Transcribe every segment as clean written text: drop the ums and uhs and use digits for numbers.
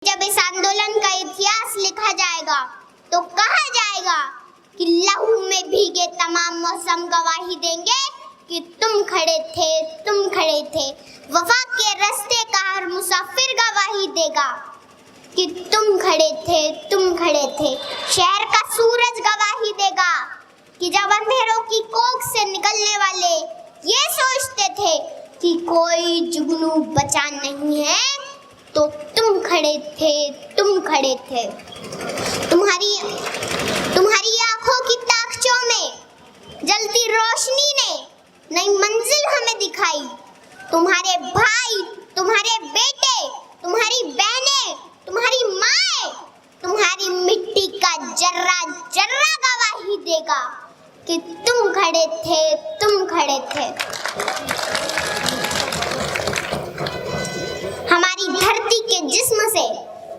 जब इस आंदोलन का इतिहास लिखा जाएगा तो कहा जाएगा कि लहू में भीगे तमाम मौसम गवाही देंगे कि तुम खड़े थे। वफा के रास्ते का हर मुसाफिर गवाही देगा कि तुम खड़े थे। शहर का सूरज गवाही देगा कि जब अंधेरों की कोख से निकलने वाले ये सोचते थे कि कोई जुगनू बचा नहीं है, तो तुम खड़े थे। तुम्हारी आंखों की ताकचों में जलती रोशनी ने नई मंजिल हमें दिखाई। तुम्हारे भाई, तुम्हारे बेटे, तुम्हारी बहनें, तुम्हारी माएं, तुम्हारी मिट्टी का जर्रा जर्रा गवाही देगा कि तुम खड़े थे। हमारी धरती के जिस्म से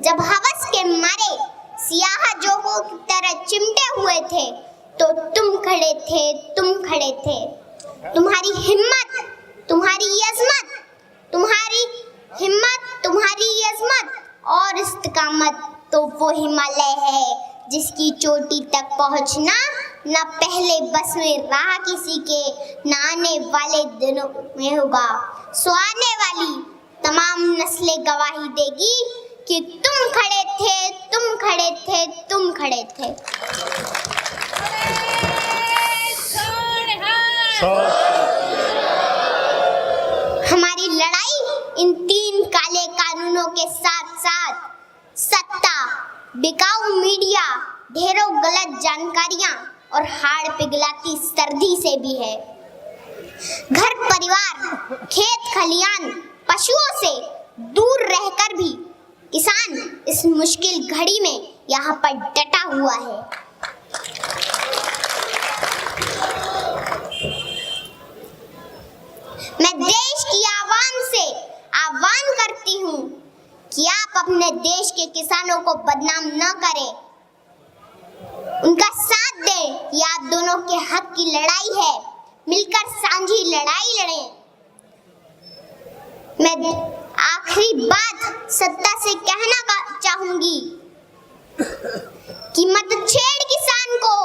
जब हवस के मारे सियाह जोगों की तरह चिमटे हुए थे, तो तुम खड़े थे। तुम्हारी हिम्मत, तुम्हारी यज़मत और इस्तिकामत तो वो हिमालय है जिसकी चोटी तक पहुंचना न पहले बस में रहा किसी के, न आने वाले दिनों में होगा। सो आने वाली तमाम नस्लें गवाही देगी कि तुम खड़े थे। हमारी लड़ाई इन 3 काले कानूनों के साथ साथ सत्ता, बिकाऊ मीडिया, ढेरों गलत जानकारियां और हाड़ पिघलाती सर्दी से भी है। घर परिवार, खेत खलियान, पशुओं से दूर रहकर भी किसान इस मुश्किल घड़ी में यहाँ पर डटा हुआ है। मैं देश की आवाम से आह्वान करती हूँ कि आप अपने देश के किसानों को बदनाम न करें, उनका साथ दें। ये आप दोनों के हक की लड़ाई है, मिलकर साझी लड़ाई लड़ें। मैं आखिरी बात सत्ता से कहना चाहूंगी कि मत छेड़ किसान को,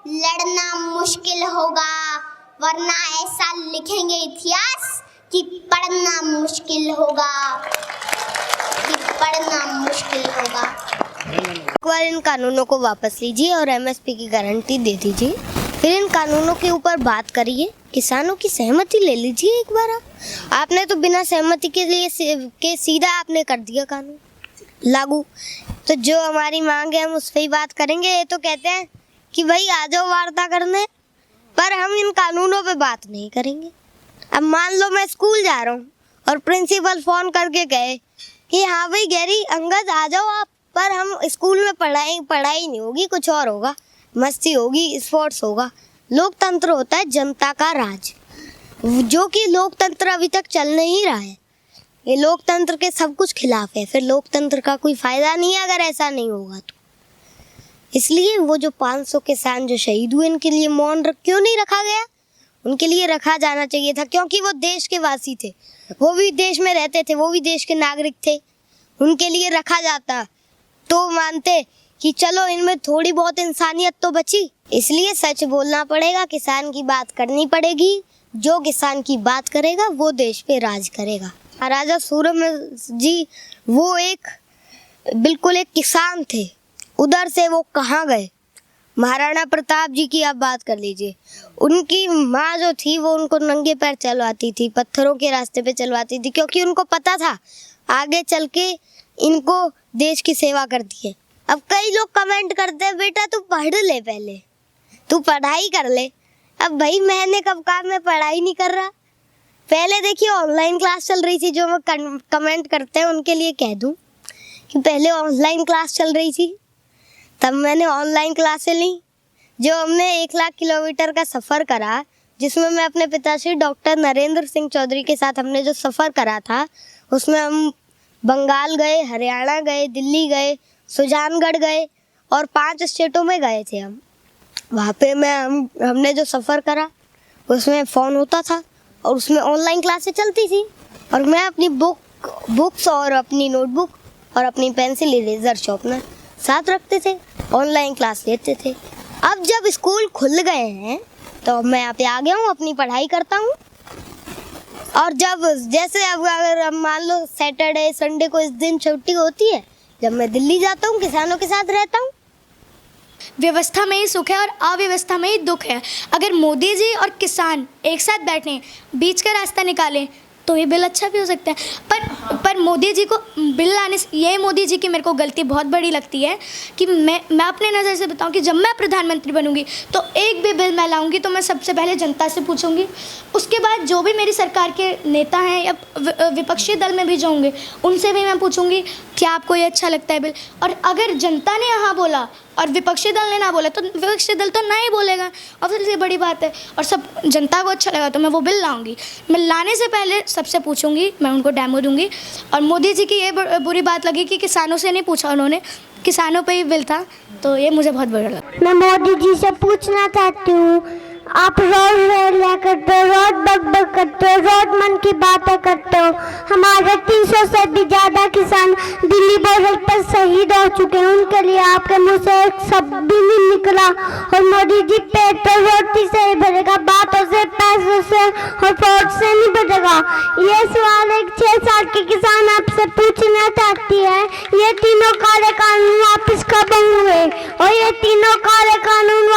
लड़ना मुश्किल होगा, वरना ऐसा लिखेंगे इतिहास कि पढ़ना मुश्किल होगा। एक बार इन कानूनों को वापस लीजिए और एमएसपी की गारंटी दे दीजिए, फिर इन कानूनों के ऊपर बात करिए, किसानों की सहमति ले लीजिए एक बार। आपने तो बिना सहमति के सीधा आपने कर दिया कानून लागू। तो जो हमारी मांग है हम उस पर ही बात करेंगे। ये तो कहते हैं कि भाई आ जाओ वार्ता करने, पर हम इन कानूनों पे बात नहीं करेंगे। अब मान लो मैं स्कूल जा रहा हूँ और प्रिंसिपल फोन करके कहे कि हाँ भाई गैरी, अंगद आ जाओ आप, पर हम स्कूल में पढ़ाई नहीं होगी, कुछ और होगा, मस्ती होगी, स्पोर्ट्स होगा। लोकतंत्र होता है जनता का राज, जो कि लोकतंत्र अभी तक चल नहीं रहा है। ये लोकतंत्र के सब कुछ खिलाफ है, फिर लोकतंत्र का कोई फायदा नहीं है अगर ऐसा नहीं होगा तो। इसलिए वो जो 500 किसान जो शहीद हुए, इनके लिए मौन क्यों नहीं रखा गया? उनके लिए रखा जाना चाहिए था, क्योंकि वो देश के वासी थे, वो भी देश में रहते थे, वो भी देश के नागरिक थे। उनके लिए रखा जाता तो मानते कि चलो इनमें थोड़ी बहुत इंसानियत तो बची। इसलिए सच बोलना पड़ेगा, किसान की बात करनी पड़ेगी। जो किसान की बात करेगा वो देश पे राज करेगा। राजा सूरजमल जी वो बिल्कुल एक किसान थे। उधर से वो कहाँ गए? महाराणा प्रताप जी की आप बात कर लीजिए, उनकी माँ जो थी वो उनको नंगे पैर चलवाती थी, पत्थरों के रास्ते पे चलवाती थी, क्योंकि उनको पता था आगे चल के इनको देश की सेवा करती है। अब कई लोग कमेंट करते हैं बेटा तू पढ़ ले, पहले तू पढ़ाई कर ले। अब भाई मैंने कब कहा मैं पढ़ाई नहीं कर रहा? पहले देखिए ऑनलाइन क्लास चल रही थी, जो मैं कमेंट करते हैं उनके लिए कह दूं कि पहले ऑनलाइन क्लास चल रही थी, तब मैंने ऑनलाइन क्लासें ली। जो हमने 1 लाख किलोमीटर का सफ़र करा, जिसमें मैं अपने पिताश्री डॉक्टर नरेंद्र सिंह चौधरी के साथ हमने जो सफ़र करा था, उसमें हम बंगाल गए, हरियाणा गए, दिल्ली गए, सुजानगढ़ गए और 5 स्टेटों में गए थे हम। वहाँ पे हमने जो सफ़र करा उसमें फ़ोन होता था और उसमें ऑनलाइन क्लासें चलती थी और मैं अपनी बुक बुक्स और अपनी नोटबुक और अपनी पेंसिल इरेजर शॉर्पनर साथ रखते थे, ऑनलाइन क्लास लेते थे। अब जब स्कूल खुल गए हैं तो मैं यहाँ पे आ गया हूँ, अपनी पढ़ाई करता हूँ। और जब जैसे अब अगर मान लो सैटरडे संडे को इस दिन छुट्टी होती है, जब मैं दिल्ली जाता हूँ, किसानों के साथ रहता हूँ। व्यवस्था में ही सुख है और अव्यवस्था में ही दुख है। अगर मोदी जी और किसान एक साथ बैठें, बीच का रास्ता निकालें, तो ये बिल अच्छा भी हो सकता है। पर मोदी जी को बिल लाने से, ये मोदी जी की मेरे को गलती बहुत बड़ी लगती है कि मैं अपने नज़र से बताऊं कि जब मैं प्रधानमंत्री बनूंगी तो एक भी बिल मैं लाऊंगी तो मैं सबसे पहले जनता से पूछूंगी। उसके बाद जो भी मेरी सरकार के नेता हैं या विपक्षी दल में भी जो होंगे उनसे भी मैं पूछूंगी क्या आपको ये अच्छा लगता है बिल। और अगर जनता ने हाँ बोला और विपक्षी दल ने ना बोला तो विपक्षी दल तो ना ही बोलेगा, और सबसे बड़ी बात है। और सब जनता को अच्छा लगा तो मैं वो बिल लाऊंगी। मैं लाने से पहले सबसे पूछूंगी, मैं उनको डेमो दूंगी। और मोदी जी की ये बुरी बात लगी कि किसानों से नहीं पूछा उन्होंने, किसानों पे ही बिल था, तो ये मुझे बहुत बुरा लगा। मैं मोदी जी से पूछना चाहती हूँ, आप रोज रैलियाँ करते हो, रोज बक करते हो, रोज मन की बातें करते हो। हमारे 300 से भी ज़्यादा किसान दिल्ली बॉर्डर पर शहीद हो चुके हैं, उनके लिए आपके मुँह से एक शब्द भी नहीं निकला। और मोदी जी पेट तो रोटी से ही भरेगा, बातों से, पैसों से और वोट से नहीं भरेगा। ये सवाल एक 6 साल के किसान आपसे पूछना चाहती है, ये तीनों काले कानून वापस कब होंगे और ये तीनों काले कानून